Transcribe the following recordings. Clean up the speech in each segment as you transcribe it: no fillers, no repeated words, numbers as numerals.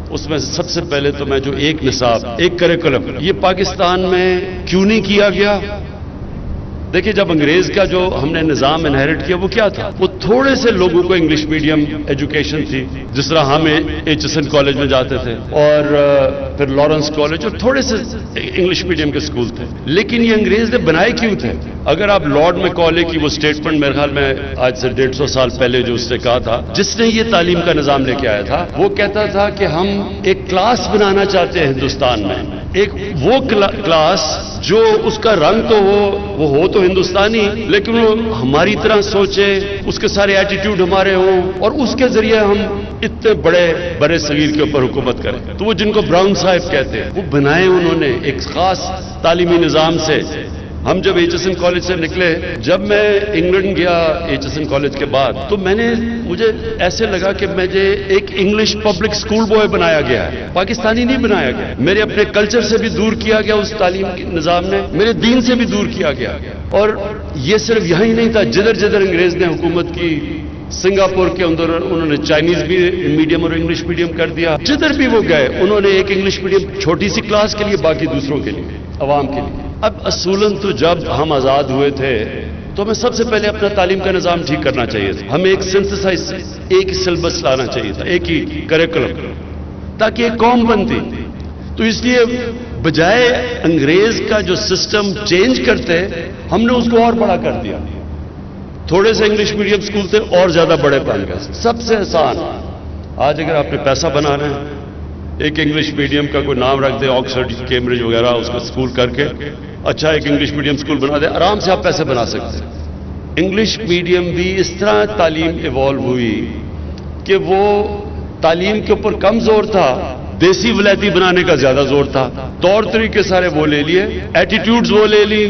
اس میں سب سے پہلے تو میں جو ایک نصاب، ایک کریکولم، یہ پاکستان میں کیوں نہیں کیا گیا؟ دیکھیں، جب انگریز کا جو ہم نے نظام انہیرٹ کیا وہ کیا تھا؟ وہ تھوڑے سے لوگوں کو انگلش میڈیم ایجوکیشن تھی، جس طرح ہم ایچ کالج میں جاتے تھے اور پھر لارنس کالج، اور تھوڑے سے انگلش میڈیم کے اسکول تھے. لیکن یہ انگریز نے بنائے کیوں تھے؟ اگر آپ لارڈ میکالے کی وہ اسٹیٹمنٹ میرے خیال میں آج سے 150 سال پہلے جو اس نے کہا تھا، جس نے یہ تعلیم کا نظام لے کے آیا تھا، وہ کہتا تھا کہ ہم ایک کلاس بنانا چاہتے ہیں ہندوستان میں، ایک وہ کلاس جو اس کا رنگ تو وہ تو ہندوستانی، لیکن وہ ہماری طرح سوچے، اس کے سارے ایٹیٹیوڈ ہمارے ہوں، اور اس کے ذریعے ہم اتنے بڑے صغیر کے اوپر حکومت کریں. تو وہ جن کو براؤن صاحب کہتے ہیں، وہ بنائے انہوں نے ایک خاص تعلیمی نظام سے. ہم جب ایچ ایس این کالج سے نکلے، جب میں انگلینڈ گیا ایچ ایس این کالج کے بعد، تو مجھے ایسے لگا کہ مجھے ایک انگلش پبلک اسکول بوائے بنایا گیا ہے، پاکستانی نہیں بنایا گیا. میرے اپنے کلچر سے بھی دور کیا گیا اس تعلیم کے نظام نے، میرے دین سے بھی دور کیا گیا. اور یہ صرف یہاں ہی نہیں تھا، جدھر انگریز نے حکومت کی، سنگاپور کے اندر انہوں نے چائنیز بھی میڈیم اور انگلش میڈیم کر دیا. جدھر بھی وہ گئے انہوں نے ایک انگلش میڈیم چھوٹی سی کلاس کے لیے، باقی دوسروں کے لیے، عوام کے لیے. اب اصولاً تو جب ہم آزاد ہوئے تھے تو ہمیں سب سے پہلے اپنا تعلیم کا نظام ٹھیک کرنا چاہیے تھا. ہمیں ایک سنتھسائز، ایک سلیبس لانا چاہیے تھا، ایک ہی کریکولم، تاکہ ایک قوم بنتی. تو اس لیے بجائے انگریز کا جو سسٹم چینج کرتے، ہم نے اس کو اور بڑا کر دیا. تھوڑے سے انگلش میڈیم اسکول تھے، اور زیادہ بڑے بن گئے. سب سے آسان، آج اگر آپ نے پیسہ بنانا ہے، ایک انگلش میڈیم کا کوئی نام رکھ دے، آکسفورڈ، کیمبرج وغیرہ، اس کا اسکول کر کے اچھا ایک انگلش میڈیم اسکول بنا دے، آرام سے آپ پیسے بنا سکتے ہیں. انگلش میڈیم بھی اس طرح تعلیم ایوالو ہوئی کہ وہ تعلیم کے اوپر کم زور تھا، دیسی ولایتی بنانے کا زیادہ زور تھا. طور طریقے سارے وہ لے لیے، ایٹیٹیوڈز وہ لے لی،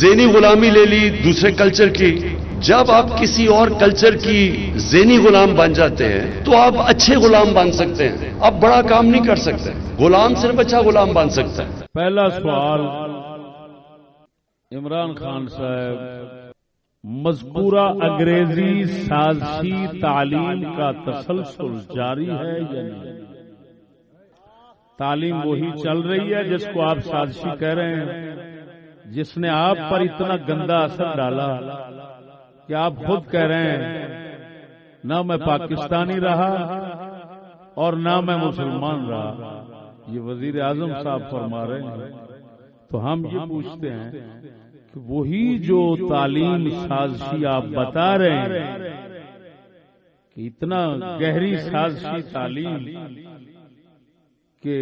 ذہنی غلامی لے لی دوسرے کلچر کی. جب آپ کسی اور کلچر کی ذہنی غلام بن جاتے ہیں تو آپ اچھے غلام بن سکتے ہیں، آپ بڑا کام نہیں کر سکتے. غلام صرف اچھا غلام بن سکتا ہے. پہلا سوال عمران خان صاحب، مذکورہ انگریزی سازشی تعلیم کا تسلسل جاری ہے یا نہیں؟ تعلیم وہی چل رہی ہے جس کو آپ سازشی کہہ رہے ہیں، جس نے آپ پر اتنا گندا اثر ڈالا کہ آپ خود کہہ رہے ہیں نہ میں پاکستانی رہا اور نہ میں مسلمان رہا. یہ وزیر اعظم صاحب فرما رہے ہیں. تو ہم یہ پوچھتے ہیں کہ وہی جو تعلیم سازشی آپ بتا رہے ہیں کہ اتنا گہری سازشی تعلیم کہ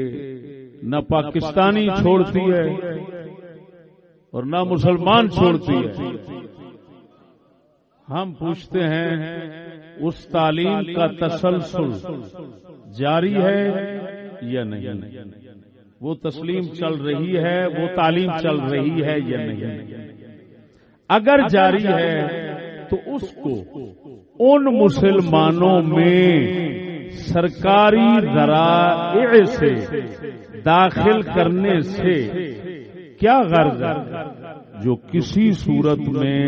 نہ پاکستانی چھوڑتی ہے اور نہ مسلمان چھوڑتی ہے، ہم پوچھتے ہیں اس تعلیم کا تسلسل جاری ہے یا نہیں؟ وہ تسلیم چل رہی ہے، وہ تعلیم چل رہی ہے یا نہیں؟ اگر جاری ہے تو اس کو ان مسلمانوں میں سرکاری ذرائع سے داخل کرنے سے کیا غرض ہے جو کسی صورت میں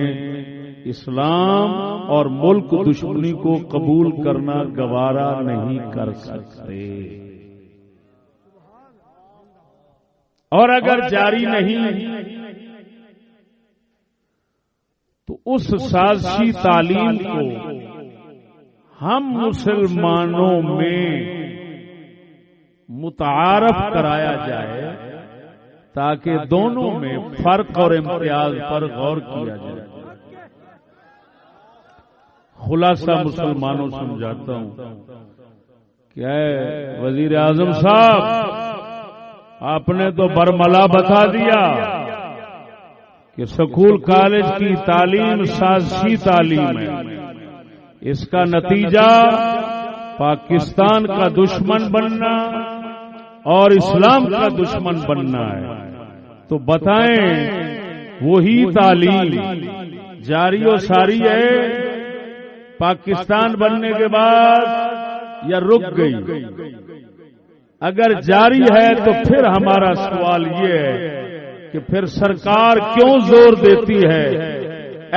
اسلام اور ملک دشمنی کو قبول کرنا گوارا نہیں کر سکتے؟ اور اگر جاری نہیں تو اس سازشی تعلیم کو ہم مسلمانوں میں متعارف کرایا جائے تاکہ دونوں میں فرق اور امتیاز پر غور کیا جائے. خلاصہ مسلمانوں سمجھاتا ہوں کہ اے وزیر اعظم صاحب، آپ نے تو برملا بتا دیا کہ سکول کالج کی تعلیم سازشی تعلیم ہے. اس کا نتیجہ پاکستان کا دشمن بننا اور اسلام کا دشمن بننا ہے. تو بتائیں وہی تعلیم جاری و ساری ہے پاکستان بننے کے بعد یا رک گئی؟ اگر جاری ہے تو پھر ہمارا سوال یہ ہے کہ پھر سرکار کیوں زور دیتی ہے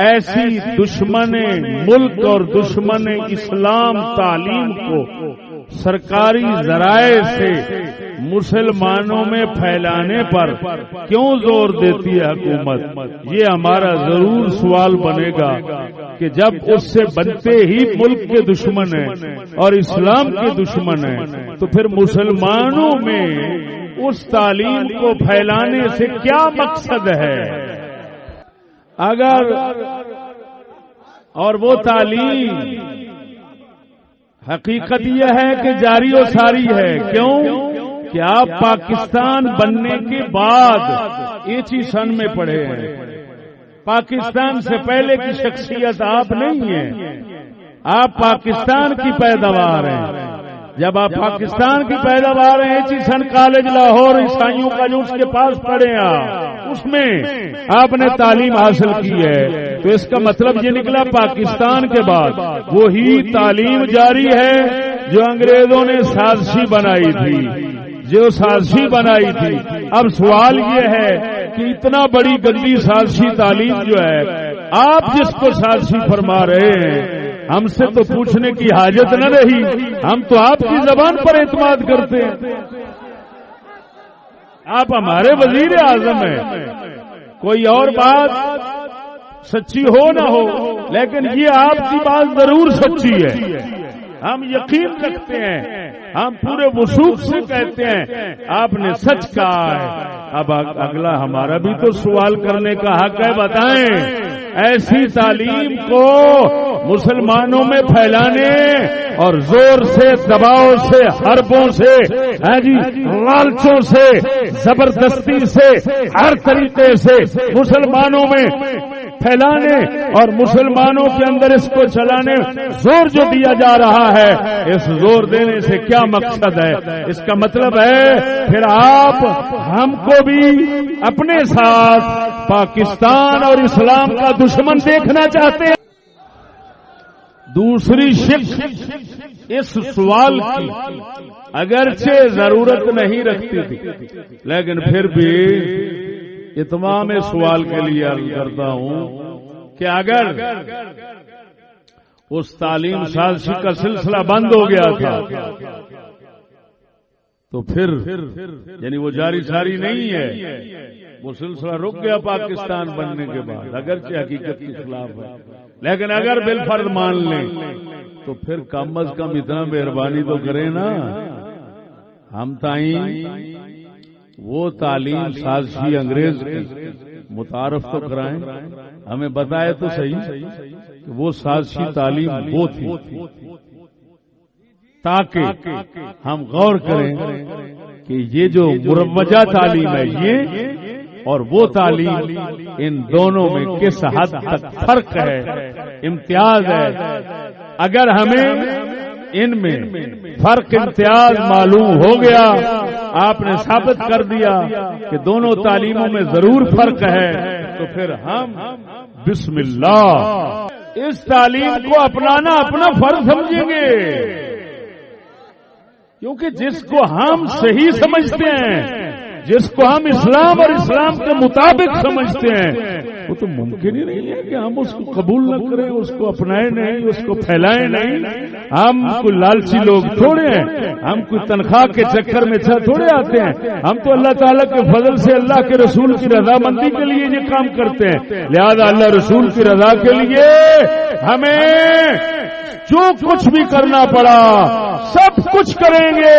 ایسی دشمن ملک اور دشمن اسلام تعلیم کو سرکاری ذرائع سے مسلمانوں میں پھیلانے پر کیوں زور دیتی ہے حکومت؟ یہ ہمارا ضرور سوال بنے گا کہ جب اس سے بنتے ہی ملک کے دشمن ہیں اور اسلام کے دشمن ہیں تو پھر مسلمانوں میں اس تعلیم کو پھیلانے سے کیا مقصد ہے؟ اگر اور وہ تعلیم حقیقت یہ ہے کہ جاری و ساری ہے، کیوں کہ آپ پاکستان بننے کے بعد ایچی سن میں پڑھے ہیں، پاکستان سے پہلے کی شخصیت آپ نہیں ہیں، آپ پاکستان کی پیداوار ہیں۔ جب آپ پاکستان کی پیداوار ہیں، ایچی سن کالج لاہور عیسائیوں کا جو اس کے پاس پڑھے ہیں اس میں آپ نے تعلیم حاصل کی ہے، تو اس کا مطلب یہ نکلا پاکستان کے بعد وہی تعلیم جاری ہے جو انگریزوں نے سازشی بنائی تھی، اب سوال یہ ہے کہ اتنا بڑی گندی سازشی تعلیم جو ہے آپ جس کو سازشی فرما رہے ہیں، ہم سے تو پوچھنے کی حاجت نہ رہی، ہم تو آپ کی زبان پر اعتماد کرتے ہیں۔ آپ ہمارے وزیر اعظم ہیں، کوئی اور بات سچی ہو نہ ہو لیکن یہ آپ کی بات ضرور سچی ہے، ہم یقین رکھتے ہیں، ہم پورے وثوق سے کہتے ہیں آپ نے سچ کہا ہے۔ اب اگلا ہمارا بھی تو سوال کرنے کا حق ہے، بتائیں ایسی تعلیم کو مسلمانوں میں پھیلانے اور زور سے، دباؤ سے، حربوں سے، لالچوں سے، زبردستی سے، ہر طریقے سے مسلمانوں میں پھیلانے اور مسلمانوں کے اندر اس کو چلانے زور جو دیا جا رہا ہے، اس زور دینے سے کیا مقصد ہے؟ اس کا مطلب ہے پھر آپ ہم کو بھی اپنے ساتھ پاکستان اور اسلام کا دشمن دیکھنا چاہتے ہیں۔ دوسری شق اس سوال کی اگرچہ ضرورت نہیں رکھتی تھی لیکن پھر بھی اتمام سوال کے لیے عرض کرتا ہوں کہ اگر اس تعلیم سازشی کا سلسلہ بند ہو گیا تھا تو پھر یعنی وہ جاری ساری نہیں ہے، وہ سلسلہ رک گیا پاکستان بننے کے بعد، اگرچہ حقیقت کے خلاف ہے، لیکن اگر بالفرض مان لیں تو پھر کم از کم اتنا مہربانی تو کریں نا، ہم تائیں وہ تعلیم سازشی انگریز کی متعارف تو کرائیں، ہمیں بتائے تو صحیح کہ وہ سازشی تعلیم وہ تھی، تاکہ ہم غور کریں کہ یہ جو مروجہ تعلیم ہے یہ اور وہ تعلیم ان دونوں میں کس حد تک فرق ہے، امتیاز ہے۔ اگر ہمیں ان میں فرق امتیاز معلوم ہو گیا، آپ نے ثابت کر دیا کہ دونوں تعلیموں میں ضرور فرق ہے، تو پھر ہم بسم اللہ اس تعلیم کو اپنانا اپنا فرض سمجھیں گے، کیونکہ جس کو ہم صحیح سمجھتے ہیں، جس کو ہم اسلام اور اسلام کے مطابق سمجھتے ہیں، وہ تو ممکن ہی نہیں ہے کہ ہم اس کو قبول نہ کریں، اس کو اپنائیں نہیں، اس کو پھیلائیں نہیں۔ ہم کوئی لالچی لوگ تھوڑے ہیں، ہم کوئی تنخواہ کے چکر میں تھوڑے آتے ہیں، ہم تو اللہ تعالیٰ کے فضل سے اللہ کے رسول کی رضامندی کے لیے یہ کام کرتے ہیں، لہذا اللہ رسول کی رضا کے لیے ہمیں جو کچھ بھی کرنا پڑا سب کچھ کریں گے،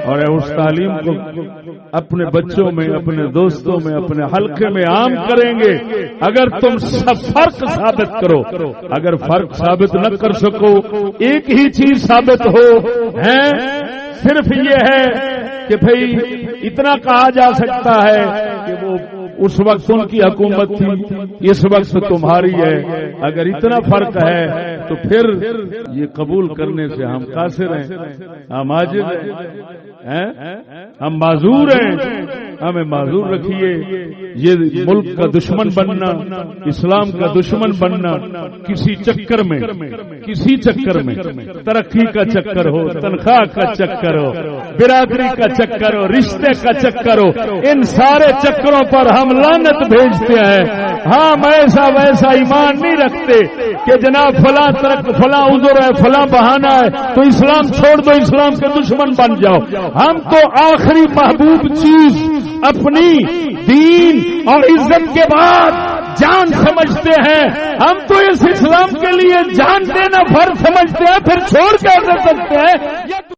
اور اس تعلیم کو اپنے بچوں میں، اپنے دوستوں میں، اپنے حلقے میں عام کریں گے۔ اگر تم سب فرق ثابت کرو، اگر فرق ثابت نہ کر سکو، ایک ہی چیز ثابت ہو ہے، صرف یہ ہے کہ بھئی اتنا کہا جا سکتا ہے کہ وہ اس وقت ان کی حکومت تھی، اس وقت تمہاری ہے، اگر اتنا فرق ہے تو پھر یہ قبول کرنے سے ہم قاصر ہیں، ہم عاجز ہیں، ہم معذور ہیں، ہمیں معذور رکھیے۔ یہ ملک کا دشمن بننا، اسلام کا دشمن بننا کسی چکر میں ترقی کا چکر ہو، تنخواہ کا چکر ہو، برادری کا چکر ہو، رشتے کا چکر ہو، ان سارے چکروں پر ہم لعنت بھیجتے ہیں۔ ہاں ایسا ویسا ایمان نہیں رکھتے کہ جناب فلاں عذر ہے فلاں بہانہ ہے تو اسلام چھوڑ دو اسلام کے دشمن بن جاؤ. ہم تو آخری محبوب چیز اپنی دین اور عزت کے بعد جان سمجھتے ہیں. ہم تو اس اسلام کے لیے جان دینا فرض سمجھتے ہیں پھر چھوڑ کے رہ سکتے ہیں.